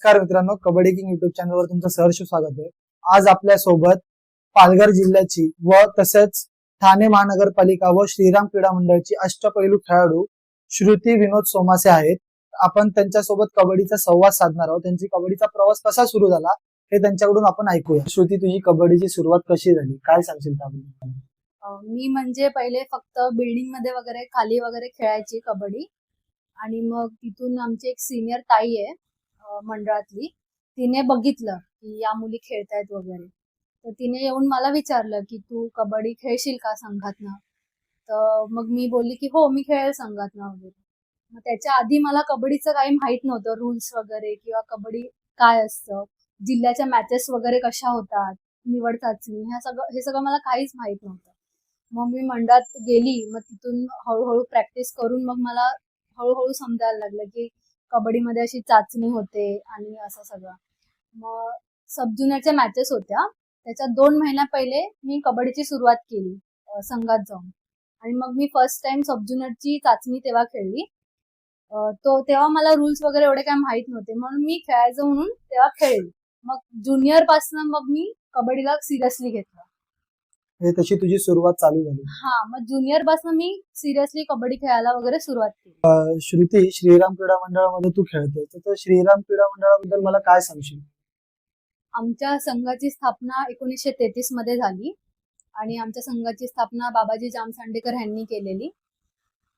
नमस्कार मित्रांनो, kabaddi king YouTube चॅनलवर तुमचं सहर्ष स्वागत आहे। आज आपल्या सोबत पालघर जिल्ह्याची व तसेच ठाणे महानगरपालिका व श्रीराम क्रीडा मंडळाची अष्टपैलू खेळाडू श्रुती विनोद सोमासे आहेत। आपण त्यांच्यासोबत कबड्डीचा संवाद साधणार आहोत। त्यांची कबड्डीचा प्रवास कसा सुरू झाला हे त्यांच्याकडून आपण ऐकूया। श्रुती, तुझी कबड्डीची सुरुवात कशी झाली, काय सांगशील त्याबद्दल? मी म्हणजे पहिले फक्त बिल्डिंग मध्ये वगैरे खाली वगैरे खेळायची कबड्डी, आणि मग तिथून आमची एक सिनियर ताई आहे मंडळातली, तिने बघितलं की या मुली खेळतायत वगैरे, तर तिने येऊन मला विचारलं की तू कबड्डी खेळशील का संघातनं. तर मग मी बोलली की हो, मी खेळेल संघातनं वगैरे. मग त्याच्या आधी मला कबड्डीचं काही माहित नव्हतं, रूल्स वगैरे किंवा कबड्डी काय असतं, जिल्ह्याच्या मॅचेस वगैरे कशा होतात, निवड चाचणी, हे सगळं मला काहीच माहित नव्हतं. मग मी मंडळात गेली, मग तिथून हळूहळू प्रॅक्टिस करून मग मला हळूहळू समजायला लागलं की कबड्डीमध्ये अशी चाचणी होते आणि असं सगळं. मग सब ज्युनियरच्या मॅचेस होत्या, त्याच्या 2 महिन्या पहिले मी कबड्डीची सुरुवात केली संघात जाऊन, आणि मग मी फर्स्ट टाइम सब ज्युनियरची चाचणी तेव्हा खेळली. तेव्हा मला रूल्स वगैरे एवढे काय माहित नव्हते, म्हणून मी खेळायचं म्हणून तेव्हा खेळली. मग ज्युनियर पासून मग मी कबड्डीला सिरियसली घेतलं. तशी तुझी सुरुवात चालू झाली? हा, मग ज्युनियर पासून मी सिरियसली कबड्डी खेळायला वगैरे सुरुवात केली. श्रुती, श्रीराम क्रीडा मंडळामध्ये तू खेळते, तर श्रीराम क्रीडा मंडळाबद्दल मला काय सांगशील? आमच्या संघाची स्थापना 1933 मध्ये झाली, आणि आमच्या संघाची स्थापना बाबाजी जामसांडेकर यांनी केलेली,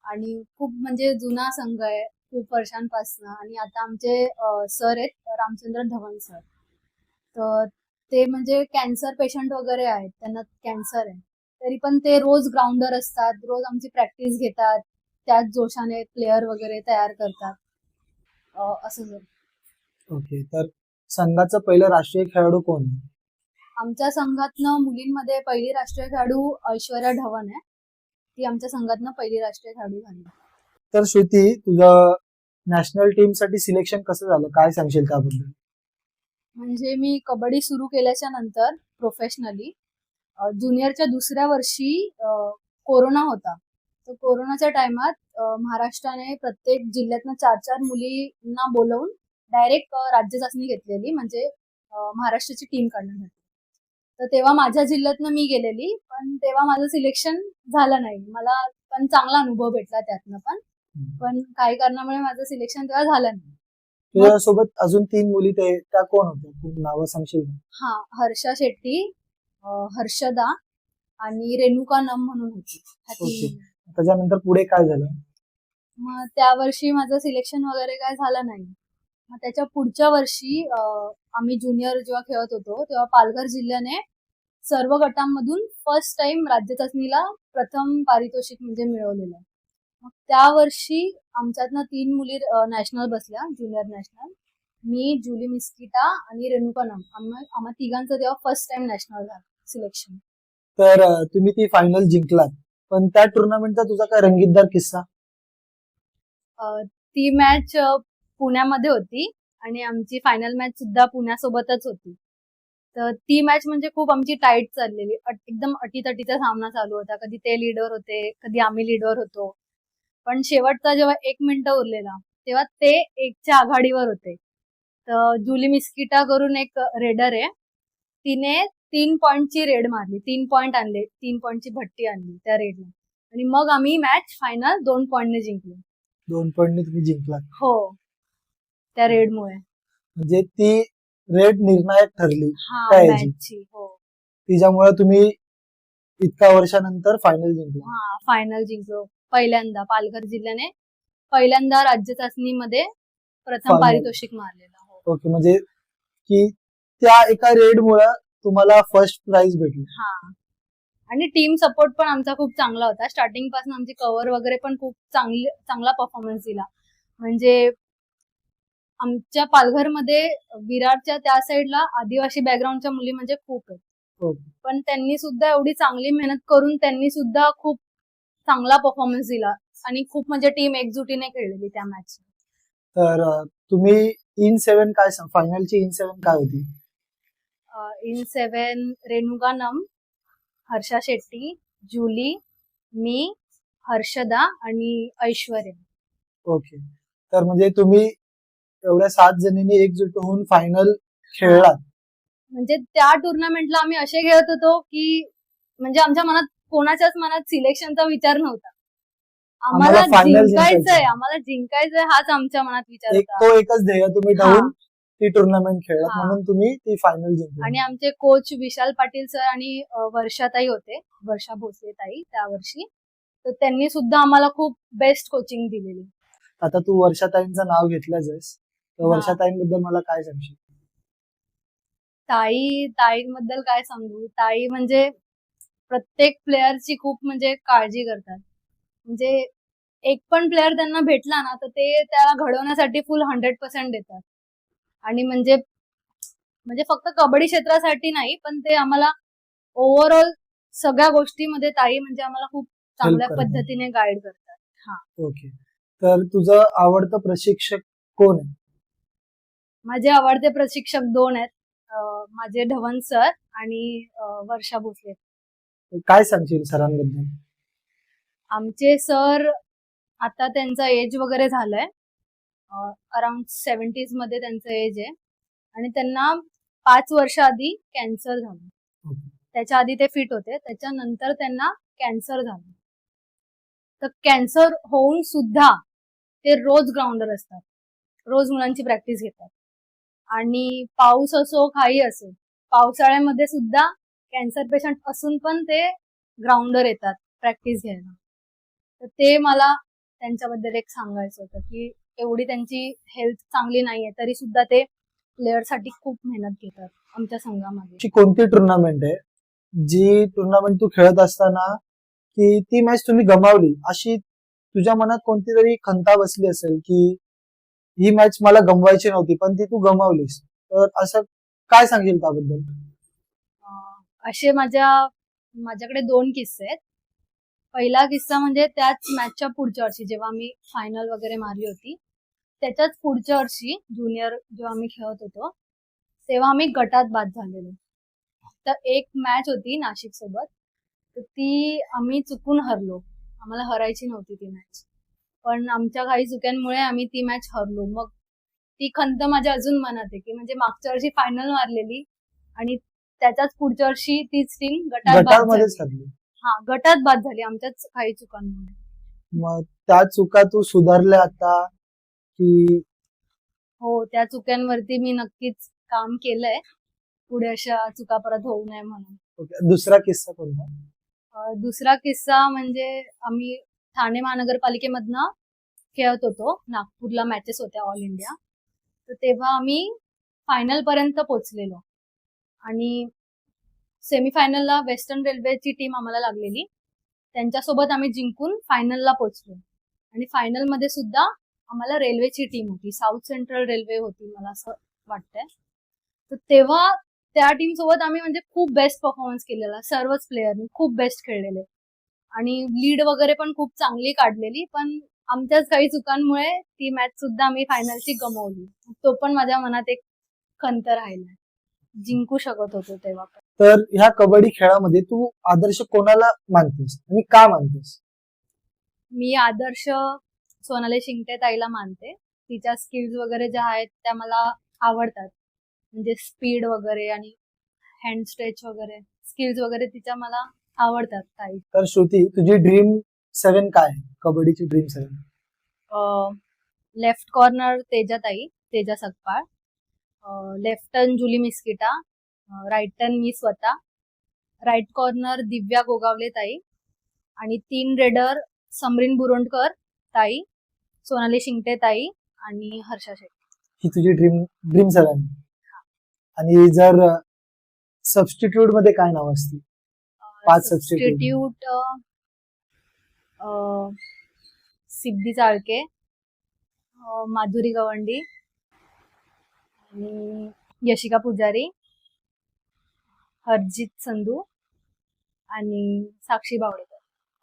आणि खूप म्हणजे जुना संघ आहे, खूप वर्षांपासून. आणि आता आमचे सर आहेत रामचंद्र धवन सर, तर ते म्हणजे कॅन्सर पेशंट वगैरे आहेत, त्यांना कॅन्सर आहे, तरी पण ते रोज ग्राउंडवर असतात, रोज आमची प्रॅक्टिस घेतात, त्याच जोशाने प्लेयर वगैरे तयार करतात असं. ओके, तर संघाचं पहिलं राष्ट्रीय खेळाडू कोण? आमच्या संघातनं मुलींमध्ये पहिली राष्ट्रीय खेळाडू ऐश्वर्या ढवण आहे, ती आमच्या संघातनं पहिली राष्ट्रीय खेळाडू झाली. तर श्रुती, तुझं नॅशनल टीम साठी सिलेक्शन कसं झालं, काय सांगशील त्याबद्दल? म्हणजे मी कबड्डी सुरू केल्याच्या नंतर प्रोफेशनली ज्युनियरच्या दुसऱ्या वर्षी कोरोना होता, तर कोरोनाच्या टायमात महाराष्ट्राने प्रत्येक जिल्ह्यातनं 4-4 मुलींना बोलवून डायरेक्ट राज्य चाचणी घेतलेली, म्हणजे महाराष्ट्राची टीम काढण्यासाठी. तर तेव्हा माझ्या जिल्ह्यातनं मी गेलेली, पण तेव्हा माझं सिलेक्शन झालं नाही. मला पण चांगला अनुभव भेटला त्यातनं, पण काही कारणामुळे माझं सिलेक्शन तेव्हा झालं नाही. तुझ्यासोबत अजून 3 मुली त्या कोण होत्या, तू नावं सांगशील? हा, हर्षा शेट्टी, हर्षदा आणि रेणुका नम म्हणून होती. त्याच्यानंतर पुढे काय झालं? मग त्या वर्षी माझं सिलेक्शन वगैरे काय झालं नाही. मग त्याच्या पुढच्या वर्षी आम्ही ज्युनियर जेव्हा खेळत होतो, तेव्हा पालघर जिल्ह्याने सर्व गटांमधून फर्स्ट टाइम राज्य चाचणीला प्रथम पारितोषिक म्हणजे मिळवलेलं. मग त्या वर्षी आमच्यातनं 3 मुली नॅशनल बसल्या, ज्युनियर नॅशनल. मी, जुली मिस्किटा आणि रेणुका नम, आम्हा तिघांचं तेव्हा फर्स्ट टाइम नॅशनल झालं सिलेक्शन. तर तुम्ही ती फायनल जिंकलात, पण त्या टुर्नामेंटचा तुझा काय रंगीतदार किस्सा? ती मॅच पुण्यामध्ये होती, आणि आमची फायनल मॅच सुद्धा पुण्यासोबतच होती. तर ती मॅच म्हणजे खूप आमची टाईट चाललेली, एकदम अटीतटीचा सामना चालू होता. कधी ते लीडर होते, कधी आम्ही लीडर होतो, पण शेवटचा जेव्हा 1 मिनिट उरलेला, तेव्हा ते 1च्या आघाडीवर होते. तर जुली मिस्किटा करून एक रेडर आहे, तिने 3 पॉइंटची रेड मारली, 3 पॉइंट आणले, 3 पॉइंटची भट्टी आणली त्या रेडला, आणि मग आम्ही मॅच फायनल 2 पॉइंटने जिंकलो. 2 पॉइंटने तुम्ही जिंकलात? हो, त्या रेडमुळे. म्हणजे ती रेड निर्णायक ठरली मॅचची. हो, तिच्यामुळे तुम्ही इतक्या वर्षानंतर फायनल जिंकला? हा, फायनल जिंकलो पहिल्यांदा. पालघर जिल्ह्याने पहिल्यांदा राज्य चाचणीमध्ये प्रथम पारितोषिक मारलेलं. ओके, म्हणजे की त्या एका रेड मुळे तुम्हाला फर्स्ट प्राइज भेटली? हा, आणि टीम सपोर्ट पण आमचा खूप चांगला होता. स्टार्टिंग पासून आमची कव्हर वगैरे पण खूप चांगला परफॉर्मन्स दिला. म्हणजे आमच्या पालघरमध्ये विरारच्या त्या साईडला आदिवासी बॅकग्राऊंडच्या मुली म्हणजे खूप आहेत, पण त्यांनी सुद्धा एवढी चांगली मेहनत करून त्यांनी सुद्धा खूप चांगला परफॉर्मन्स दिला, आणि खूप म्हणजे टीम एकजुटीने खेळलेली त्या मॅच. तर तुम्ही इन 7 काय फायनलची इन 7 काय होती? इन 7 रेणुका नम, हर्षा शेट्टी, जुली, मी, हर्षदा आणि ऐश्वर्या. ओके, तर म्हणजे तुम्ही एवढ्या 7 जणींनी एकजूट होऊन फायनल खेळलात. म्हणजे त्या टुर्नामेंटला आम्ही असे खेळत होतो की म्हणजे आमच्या मनात कोणाच्याच मनात सिलेक्शनचा विचार नव्हता. आम्हाला final जिंकायचंय, जिंकायचंय. आम्हाला जिंकायचंय हाच आमच्या मनात विचार एक होता. तो एकच ध्येय तुम्ही हा. ठेवून ती टुर्नामेंट खेळलात, हा. म्हणून तुम्ही ती फायनल जिंकली. आणि आमचे कोच विशाल पाटील सर आणि वर्षाताई होते, वर्षा भोसले ताई त्या वर्षी. तर त्यांनी सुद्धा आम्हाला खूप बेस्ट कोचिंग दिलेली. आता तू वर्षाताईंचं नाव घेतलंच आहेस, तर हा. वर्षाताईंबद्दल मला काय सांगशील? ताईंबद्दल काय सांगू, ताई म्हणजे प्रत्येक प्लेअरची खूप म्हणजे काळजी करतात. म्हणजे एक पण प्लेअर त्यांना भेटला ना तर ते त्याला घडवण्यासाठी फुल 100% देतात. आणि म्हणजे फक्त कबड्डी क्षेत्रासाठी नाही, पण ते आम्हाला ओव्हरऑल सगळ्या गोष्टीमध्ये ताई म्हणजे आम्हाला खूप चांगल्या करतात. पद्धतीने गाईड करतात. ओके, तर तुझं आवडतं प्रशिक्षक कोण आहे? माझे आवडते प्रशिक्षक 2 आहेत. माझे धवन सर आणि वर्षा भोसले. काय सांगशील सरांबद्दल? आमचे सर आता त्यांचा एज वगैरे झालंय, अराउंड 70s मध्ये त्यांचं एज आहे. आणि त्यांना 5 वर्ष आधी कॅन्सर झालं. ओके. त्याच्या आधी ते फिट होते, त्याच्यानंतर त्यांना कॅन्सर झालं. तर कॅन्सर होऊन सुद्धा ते रोज ग्राउंडर असतात, रोज मुलांची प्रॅक्टिस घेतात. आणि पाऊस असो काही असो, पावसाळ्यामध्ये सुद्धा कॅन्सर पेशंट असून पण ते ग्राउंडर येतात प्रॅक्टिस घ्यायला. तर ते मला त्यांच्याबद्दल एक सांगायचं होतं की एवढी त्यांची हेल्थ चांगली नाहीये तरी सुद्धा ते प्लेअरसाठी खूप मेहनत घेतात आमच्या संघामध्ये. ची कोणती टुर्नामेंट आहे जी टुर्नामेंट तू खेळत असताना की ती मॅच तुम्ही गमावली, अशी तुझ्या मनात कोणती तरी खंता बसली असेल की ही मॅच मला गमवायची नव्हती पण ती तू गमावलीस, तर असं काय सांगशील त्याबद्दल? असे माझ्याकडे 2 किस्से आहेत. पहिला किस्सा म्हणजे त्याच मॅचच्या पुढच्या वर्षी जेव्हा आम्ही फायनल वगैरे मारली होती, त्याच्याच पुढच्या वर्षी ज्युनियर जेव्हा आम्ही खेळत होतो तेव्हा आम्ही गटात बाद झालेलो. तर एक मॅच होती नाशिक सोबत, तर ती आम्ही चुकून हरलो. आम्हाला हरायची नव्हती ती मॅच, पण आमच्या काही चुक्यांमुळे आम्ही ती मॅच हरलो. मग ती खंत माझ्या अजून मनात आहे की म्हणजे मागच्या वर्षी फायनल मारलेली आणि त्याच्याच पुढच्या वर्षी तीच टीम गटात बाद गटामध्येच झाली. हरली. गटात बाद झाली आमच्याच काही चुकांमुळे. मग त्या चुका तू सुधारल्या आता की? हो, त्या चुक्यांवरती मी नक्कीच काम केलंय, पुढे अशा चुका परत होऊ नये म्हणून. ओके. दुसरा किस्सा कोणता? दुसरा किस्सा म्हणजे आम्ही ठाणे महानगरपालिकेमधनं खेळत होतो, नागपूरला मॅचेस होत्या ऑल इंडिया. तर तेव्हा आम्ही फायनल पर्यंत पोहोचलेलो आणि सेमीफायनलला वेस्टर्न रेल्वेची टीम आम्हाला लागलेली, त्यांच्यासोबत आम्ही जिंकून फायनलला पोहोचलो. आणि फायनल मध्ये सुद्धा आम्हाला रेल्वेची टीम होती, साऊथ सेंट्रल रेल्वे होती मला असं वाटतंय. तर तेव्हा त्या टीम सोबत आम्ही म्हणजे खूप बेस्ट परफॉर्मन्स केलेला, सर्वच प्लेयरनी खूप बेस्ट खेळलेले आणि लीड वगैरे पण खूप चांगली काढलेली. पण आमच्याच काही चुकांमुळे ती मॅच सुद्धा आम्ही फायनलची गमावली. तो पण माझ्या मनात एक खंत राहिलाय. जिंकू शकत होतो तेव्हा पण. तर ह्या कबड्डी खेळामध्ये तू आदर्श कोणाला मानतेस आणि का मानतेस? मी आदर्श सोनाली शिंगटे ताईला मानते. तिच्या स्किल्स वगैरे ज्या आहेत त्या मला आवडतात, म्हणजे स्पीड वगैरे आणि हँड स्ट्रेच वगैरे स्किल्स वगैरे तिच्या मला आवडतात ताई. तर श्रुती, तुझी ड्रीम 7 काय आहे? कबड्डीची ड्रीम 7? लेफ्ट कॉर्नर तेजा सकपाळ, लेफ्ट टर्न जुली मिस्किटा, राईट टर्न मी स्वतः, राईट कॉर्नर दिव्या गोगावले ताई आणि 3 रेडर समरीन बुरोंडकर ताई, सोनाली शिंगटे ताई आणि हर्षा शेट्टी. ही तुझी ड्रीम 7. आणि जर सबस्टिट्यूट मध्ये काय नाव असतील? 5 सबस्टिट्यूट सिद्धी चाळके, माधुरी गवंडी आणि यशिका पुजारी, हरजित संधू आणि साक्षी बावडेकर.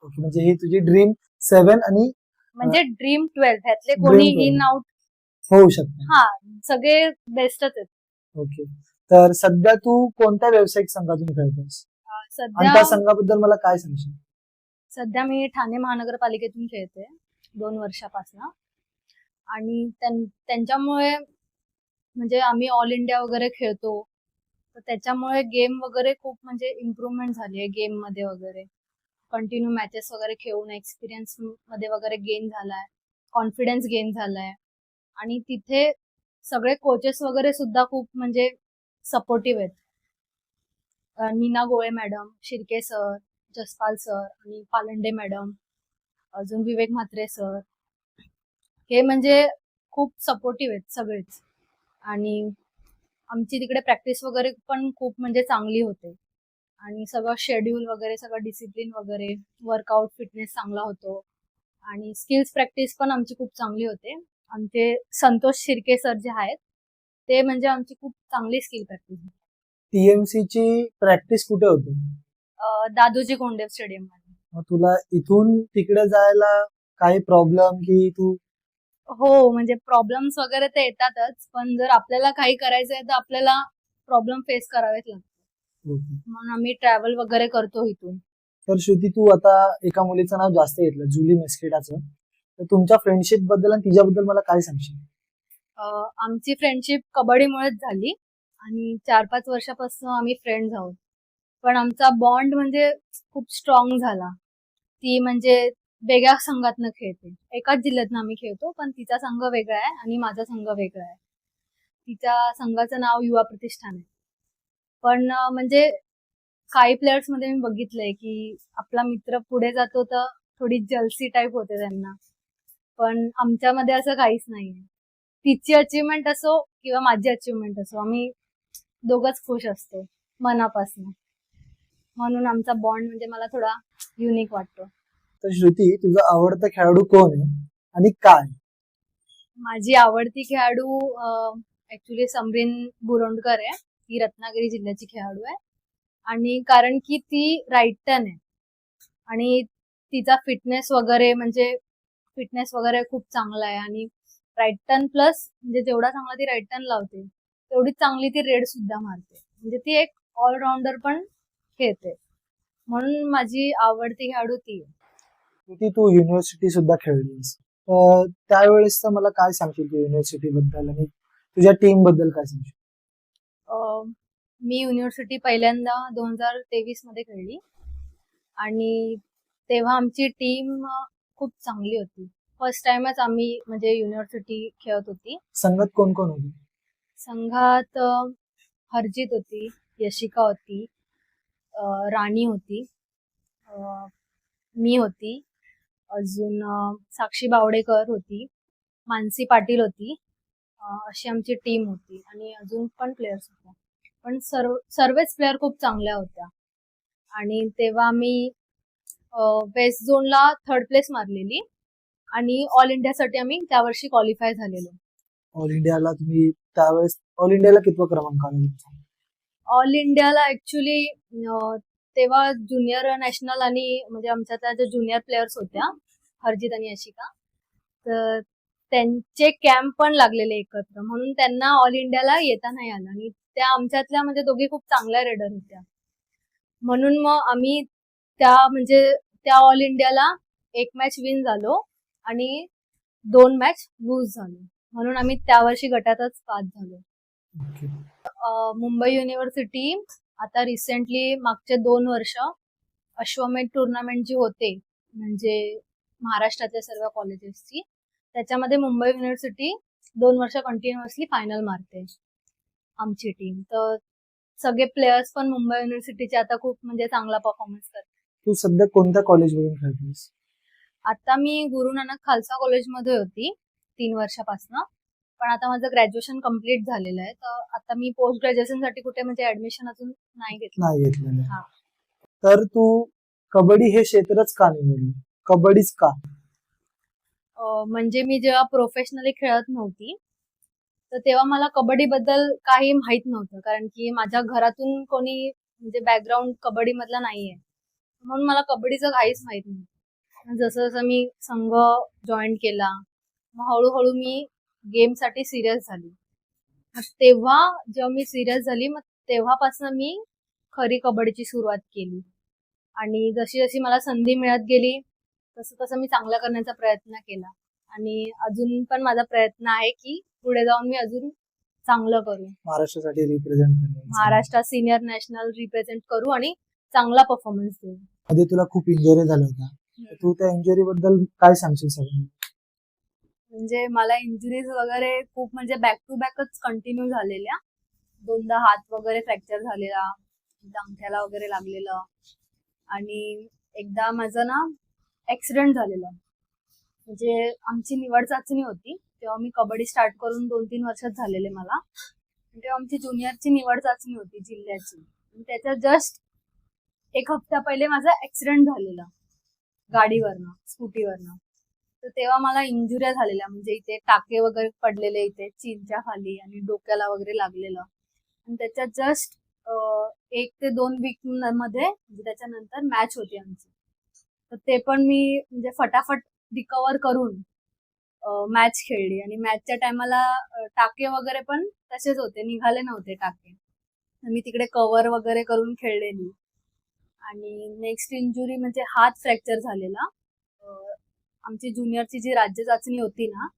ओके, म्हणजे ही तुझी ड्रीम 7 आणि म्हणजे ड्रीम 12 ह्यातले कोणी Dream 12. इन आउट होऊ शकते. सगळे बेस्टच आहेत. ओके, तर सध्या तू कोणत्या व्यावसायिक संघातून खेळतेस आणि त्या संघाबद्दल मला काय सांगशील? सध्या मी ठाणे महानगरपालिकेतून खेळते 2 वर्षापासून. आणि त्यांच्यामुळे म्हणजे आम्ही ऑल इंडिया वगैरे खेळतो, तर त्याच्यामुळे गेम वगैरे खूप म्हणजे इम्प्रुव्हमेंट झाली आहे गेम मध्ये वगैरे. कंटिन्यू मॅचेस वगैरे खेळून एक्सपिरियन्स मध्ये वगैरे गेन झालाय, कॉन्फिडन्स गेन झालाय. आणि तिथे सगळे कोचेस वगैरे सुद्धा खूप म्हणजे सपोर्टिव्ह आहेत. नीना गोळे madam, Shirke sir, Jaspal sir आणि पालंडे मॅडम, अजून विवेक म्हात्रे सर, हे म्हणजे खूप सपोर्टिव्ह आहेत सगळेच. आणि आमची तिकडे प्रॅक्टिस वगैरे पण खूप म्हणजे चांगली होते. आणि सगळं शेड्यूल वगैरे, सगळं डिसिप्लिन वगैरे, वर्कआउट फिटनेस चांगला होतो. आणि स्किल्स प्रॅक्टिस पण आमची खूप चांगली होते. आमचे संतोष शिर्के सर जे आहेत ते म्हणजे आमची खूप चांगली स्किल प्रॅक्टिस. TMC ची प्रॅक्टिस कुठे होते? दादोजी कोंडदेव स्टेडियम मध्ये. मग तुला इथून तिकडे जायला काही प्रॉब्लेम की तू? हो, म्हणजे प्रॉब्लेम्स वगैरे ते येतातच, पण जर आपल्याला काही करायचंय तर आपल्याला प्रॉब्लेम फेस करावेच लागतात. म्हणून आम्ही ट्रॅव्हल वगैरे करतो इथून. तर श्रुती, तू आता एका मुलीचं नाव जास्त घेतलं, जुली मेस्केटाचं, तर तुमच्या फ्रेंडशिप बद्दल आणि तिच्याबद्दल मला काय सांगशील? आमची फ्रेंडशिप कबड्डीमुळेच झाली आणि 4-5 वर्षापासून आम्ही फ्रेंड्स आहोत. पण आमचा बॉन्ड म्हणजे खूप स्ट्रॉंग झाला. ती म्हणजे वेगळ्या संघातनं खेळते, एकाच जिल्ह्यातनं आम्ही खेळतो, पण तिचा संघ वेगळा आहे आणि माझा संघ वेगळा आहे. तिच्या संघाचं नाव युवा प्रतिष्ठान आहे. पण म्हणजे काही प्लेयर्स मध्ये मी बघितलंय की आपला मित्र पुढे जातो तर थोडी जलसी टाईप होते त्यांना, पण आमच्यामध्ये असं काहीच नाहीये. तिची अचिव्हमेंट असो किंवा माझी अचिव्हमेंट असो, आम्ही दोघंच खुश असतो मनापासून. म्हणून आमचा बॉन्ड म्हणजे मला थोडा युनिक वाटतो. तर श्रुती, तुझा आवडता खेळाडू कोण आहे आणि काय? माझी आवडती खेळाडू ऍक्च्युली समरीन बुरोंडकर आहे. ती रत्नागिरी जिल्ह्याची खेळाडू आहे. आणि कारण की ती राईट टर्न आहे आणि तिचा फिटनेस वगैरे खूप चांगला आहे. आणि राईट टर्न प्लस म्हणजे जेवढा चांगला ती राईट टर्न लावते तेवढीच चांगली ती रेड सुद्धा मारते. म्हणजे ती एक ऑलराऊंडर पण खेळते, म्हणून माझी आवडती खेळाडू ती आहे. श्रुती, तू युनिव्हर्सिटी सुद्धा खेळलीस, तर त्यावेळेस मला काय सांगशील तू युनिव्हर्सिटी बद्दल आणि तुझ्या टीम बद्दल काय सांगशील? मी युनिव्हर्सिटी पहिल्यांदा 2023 मध्ये खेळली आणि तेव्हा आमची टीम खूप चांगली होती. फर्स्ट टाइमच आम्ही म्हणजे युनिव्हर्सिटी खेळत होती. संघात कोण कोण होते? संघात हरजित होती, यशिका होती, राणी होती, मी होती, अजून साक्षी बावडेकर होती, मानसी पाटील होती. अशी आमची टीम होती आणि अजून पण प्लेयर्स होत्या. पण सर्वच प्लेयर खूप चांगल्या होत्या. आणि तेव्हा आम्ही वेस्ट झोनला 3rd प्लेस मारलेली आणि ऑल इंडियासाठी आम्ही त्यावर्षी क्वालिफाय झालेलो. ऑल इंडियाला तुम्ही त्यावेळेस ऑल इंडियाला कितवा क्रमांक आला तुमचा? ऑल इंडियाला ऍक्च्युली तेव्हा ज्युनियर नॅशनल आणि म्हणजे आमच्या त्या ज्या ज्युनियर प्लेयर्स होत्या हरजित आणि यशिका, तर त्यांचे कॅम्प पण लागलेले एकत्र, म्हणून त्यांना ऑल इंडियाला येता नाही आलं. आणि त्या आमच्यातल्या म्हणजे दोघी खूप चांगल्या रेडर होत्या, म्हणून मग आम्ही त्या ऑल इंडियाला 1 मॅच विन झालो आणि 2 मॅच लूज झालो, म्हणून आम्ही त्या वर्षी गटातच पास झालो. मुंबई युनिव्हर्सिटी आता रिसेंटली मागचे 2 वर्ष अश्वमेध टुर्नामेंट जी होते म्हणजे महाराष्ट्रातल्या सर्व कॉलेजेसची, त्याच्यामध्ये मुंबई युनिव्हर्सिटी 2 वर्ष कंटिन्युअसली फायनल मारते आमची टीम. तर सगळे प्लेयर्स पण मुंबई युनिव्हर्सिटीचे आता खूप म्हणजे चांगला परफॉर्मन्स करतात. तू सध्या कोणत्या कॉलेजमधून खेळतेस? आता मी गुरु नानक खालसा कॉलेजमध्ये होती 3 वर्षापासून, पण आता माझं ग्रॅज्युएशन कम्प्लीट झालेलं आहे, तर आता मी पोस्ट ग्रॅज्युएशन साठी कुठे म्हणजे ऍडमिशन अजून नाही घेतलेलं. आहे. तर तू कबड्डी हे क्षेत्रच का निवडली? कबड्डीच का? म्हणजे मी जेव्हा प्रोफेशनली खेळत नव्हती तर तेव्हा मला कबड्डी बद्दल काही माहित नव्हतं, कारण की माझ्या घरातून कोणी म्हणजे बॅकग्राऊंड कबड्डी मधला नाहीये, म्हणून मला कबड्डीचं काहीच माहित नव्हतं. जसं जसं मी संघ जॉईन केला मग हळूहळू मी गेमसाठी सिरियस झाली. मग तेव्हा जेव्हा मी सिरियस झाली मग तेव्हापासून मी खरी कबड्डीची सुरुवात केली. आणि जशी जशी मला संधी मिळत गेली तसं तसं मी चांगलं करण्याचा प्रयत्न केला आणि अजून पण माझा प्रयत्न आहे की पुढे जाऊन मी अजून चांगलं करू, महाराष्ट्रासाठी रिप्रेझेंट करायचं. महाराष्ट्र सिनियर नॅशनल रिप्रेझेंट करू आणि चांगला परफॉर्मन्स देऊ. मध्ये तुला खूप इंजुरी झाल्या होत्या, तर तू त्या इंजुरी बद्दल काय सांगशील सगळ्यांना? म्हणजे मला इंजुरीज वगैरे खूप म्हणजे बॅक टू बॅकच कंटिन्यू झालेल्या. दोनदा हात वगैरे फ्रॅक्चर झालेला, एकदा अंगठ्याला वगैरे लागलेलं आणि एकदा माझं ना ऍक्सिडेंट झालेलं. म्हणजे आमची निवड चाचणी होती तेव्हा मी कबड्डी स्टार्ट करून 2-3 वर्षात झालेले मला. तेव्हा आमची ज्युनियरची निवड चाचणी होती जिल्ह्याची. त्याच्या जस्ट 1 हफ्ता पहिले माझा ऍक्सिडेंट झालेला गाडीवरनं, स्कूटीवरनं. तर तेव्हा मला इंजुऱ्या झालेल्या, म्हणजे इथे टाके वगैरे पडलेले, इथे चीनच्या खाली आणि डोक्याला वगैरे लागलेलं. आणि त्याच्यात जस्ट 1 ते 2 वीक मध्ये म्हणजे त्याच्यानंतर मॅच होती आमची. तर ते पण मी म्हणजे फटाफट रिकवर करून मॅच खेळली आणि मॅचच्या टायमाला टाके वगैरे पण तसेच होते, निघाले नव्हते टाके. तर मी तिकडे कव्हर वगैरे करून खेळलेली. आणि नेक्स्ट इंजुरी म्हणजे हात फ्रॅक्चर झालेला. आमची ज्युनियरची जी राज्य चाचणी होती ना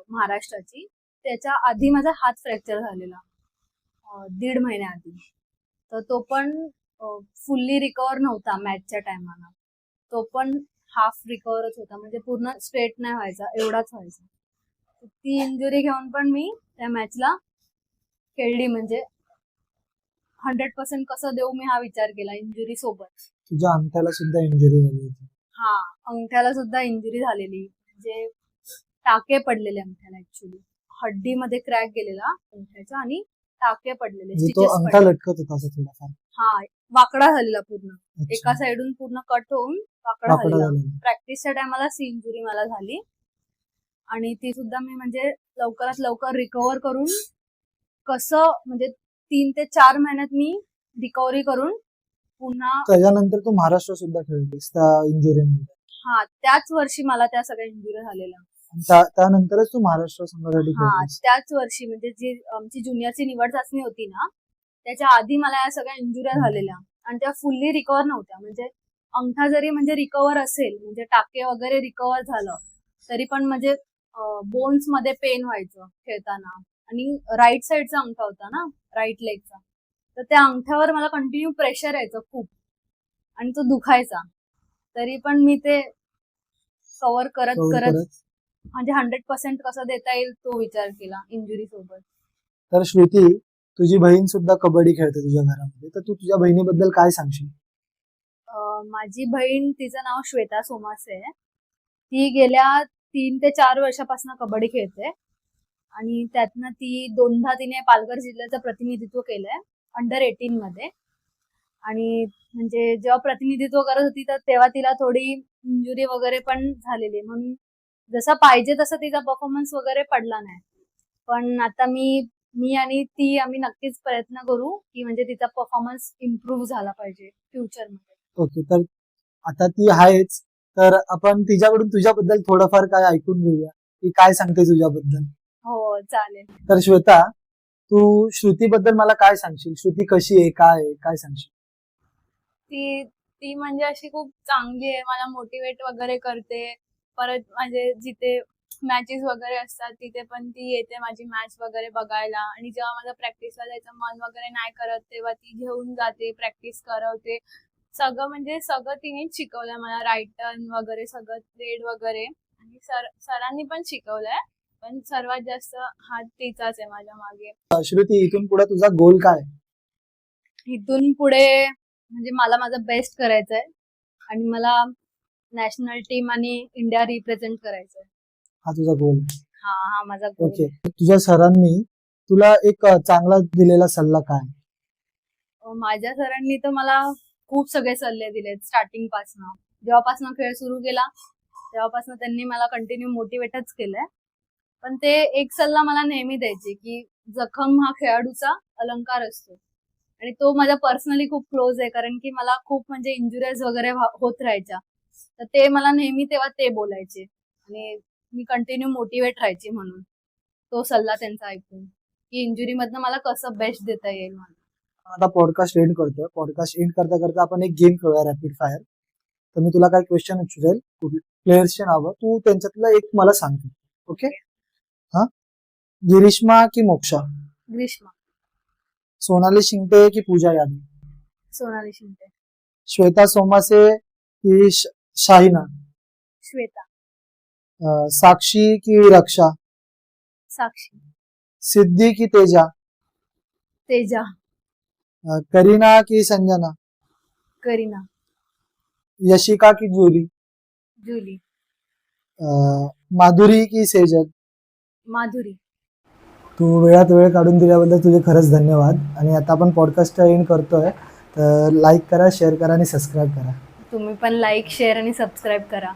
महाराष्ट्राची, त्याच्या आधी माझा हात फ्रॅक्चर झालेला 1.5 महिन्याआधी. तर तो पण फुल्ली रिकवर नव्हता मॅचच्या टायमाला, तो पण हाफ रिकवरच होता, म्हणजे पूर्ण स्ट्रेट नाही व्हायचा, एवढाच व्हायचा. ती इंजुरी घेऊन पण मी त्या मॅचला खेळली, म्हणजे 100% कसं देऊ मी हा विचार केला इंजुरी सोबत. तुझ्या अंगठ्याला सुद्धा इंजुरी झाली होती. हा, अंगठ्याला सुद्धा इंजुरी झालेली, म्हणजे टाके पडलेले अंगठ्याला. ऍक्च्युली हड्डीमध्ये क्रॅक गेलेला अंगठ्याचा आणि टाके पडलेले, म्हणजे तो स्टिचेस अंगठा पडले. लटकत होता असं थोडाफार. हा, वाकडा झालेला पूर्ण, अच्छा. एका साइडून पूर्ण कट होऊन वाकडा वाकडा झालेला. झालेला. प्रॅक्टिसच्या टायमाला सी इंजुरी मला झाली आणि ती सुद्धा मी म्हणजे लवकरात लवकर रिकवर करून कसं, म्हणजे 3 ते 4 महिन्यात मी रिकव्हरी करून पुन्हा. त्याच्यानंतर तू महाराष्ट्र सुद्धा खेळलीस त्या इंजुरीमध्ये. हा, त्याच वर्षी मला त्या सगळ्या इंजुरी झालेल्या. आणि त्यानंतरच तू महाराष्ट्र संघासाठी हा, खेळलीस. त्याच वर्षी म्हणजे जी आमची ज्युनियरची निवड चाचणी होती ना, त्याच्या आधी मला या सगळ्या इंजुऱ्या झालेल्या आणि त्या फुल्ली रिकवर नव्हत्या. म्हणजे अंगठा जरी म्हणजे रिकवर असेल, म्हणजे टाके वगैरे रिकवर झालं तरी पण म्हणजे बोन्स मध्ये पेन व्हायचं खेळताना. आणि राईट साइडचा अंगठा होता ना, राईट लेगचा, तर त्या अंगठ्यावर मला कंटिन्यू प्रेशर यायचं खूप आणि तो दुखायचा. तरी पण मी ते कव्हर करत Cover करत करत. म्हणजे 100% कसं देता येईल तो विचार केला इंजुरी सोबत. तर श्रुती, तुझी बहीण सुद्धा कबड्डी खेळते तुझ्या घरामध्ये, तर तू तुझ्या बहिणीबद्दल काय सांगशील? माझी बहीण, तिचं नाव श्वेता सोमासे आहे. ती गेल्या 3 ते 4 वर्षापासून कबड्डी खेळते आणि त्यातनं ती 2दा तिने पालघर जिल्ह्याचं प्रतिनिधित्व केलंय अंडर 18 मध्ये. आणि म्हणजे जेव्हा प्रतिनिधित्व करत होती तर तेव्हा तिला थोडी इंजुरी वगैरे पण झालेली, म्हणून जसा पाहिजे तसा तिचा परफॉर्मन्स वगैरे पडला नाही. पण आता मी आणि ती आम्ही नक्कीच प्रयत्न करू की म्हणजे तिचा परफॉर्मन्स इम्प्रूव्ह झाला पाहिजे फ्युचरमध्ये. ओके, तर आता ती आहेच, तर आपण तिच्याकडून तुझ्याबद्दल थोडंफार काय ऐकून घेऊया, ती काय सांगते तुझ्याबद्दल. हो, चालेल. तर श्वेता, तू श्रुतीबद्दल मला काय सांगशील? श्रुती कशी आहे, काय आहे, काय सांगशील? ती ती म्हणजे अशी खूप चांगली आहे, मला मोटिवेट वगैरे करते. परत म्हणजे जिथे मॅचेस वगैरे असतात तिथे पण ती येते माझी मॅच वगैरे बघायला. आणि जेव्हा माझं प्रॅक्टिसला जायचं मन वगैरे नाही करत तेव्हा ती घेऊन जाते, प्रॅक्टिस करवते. सगळं म्हणजे सगळं तिनेच शिकवलंय मला, राईट टर्न वगैरे सगळं, थ्रेड वगैरे. आणि सरांनी पण शिकवलंय, पण सर्वात जास्त हात तिचाच आहे माझ्या मागे. श्रुती, इथून पुढे तुझा गोल काय आहे? इथून पुढे म्हणजे मला माझं बेस्ट करायचंय आणि मला नॅशनल टीम आणि इंडिया रिप्रेझेंट करायचंय. हा तुझा गोल आहे. हा माझा गोल ओके, आहे. तुझ्या सरांनी तुला एक चांगला दिलेला सल्ला काय? माझ्या सरांनी तर मला खूप सगळे सल्ले दिलेत स्टार्टिंग पासनं. जेव्हापासनं खेळ सुरू केला तेव्हापासनं त्यांनी मला कंटिन्यू मोटिवेटच केलंय. पण ते एक सल्ला मला नेहमी द्यायचे की जखम हा खेळाडूचा अलंकार असतो. आणि तो माझ्या पर्सनली खूप क्लोज आहे, कारण की मला खूप म्हणजे इंजुरीज वगैरे होत राहायच्या. तर ते मला नेहमी तेव्हा ते बोलायचे आणि मी कंटिन्यू मोटिवेट राहायची, म्हणून तो सल्ला त्यांचा ऐकून की इंजुरी मधनं मला कसं बेस्ट देता येईल मला. आता पॉडकास्ट एंड करतोय. पॉडकास्ट एंड करता करता आपण एक गेम खेळूया, रॅपिड फायर. तर मी तुला काही क्वेश्चन विचारेल प्लेयर्सचे नावं, तू त्यांच्यातलं एक मला सांगते. ओके. हा. गिरीश्मा की मोक्षा, ग्रीष्मा. सोनाली शिंगटे की पूजा यादव, सोनाली शिंदे. श्वेता सोमासे की शाहिना, श्वेता. साक्षी की रक्षा, साक्षी. सिद्धी की तेजा, तेजा. करीना की संजना, करीना. यशिका की जूली, जुली. माधुरी की सेजल. माधुरी. तू वेळात वेळ काढून दिल्याबद्दल तुझे खरंच धन्यवाद. आणि आता आपण पॉडकास्ट एंड करतोय, तर लाईक करा, शेअर करा आणि सबस्क्राईब करा. तुम्ही पण लाईक शेअर आणि सबस्क्राईब करा.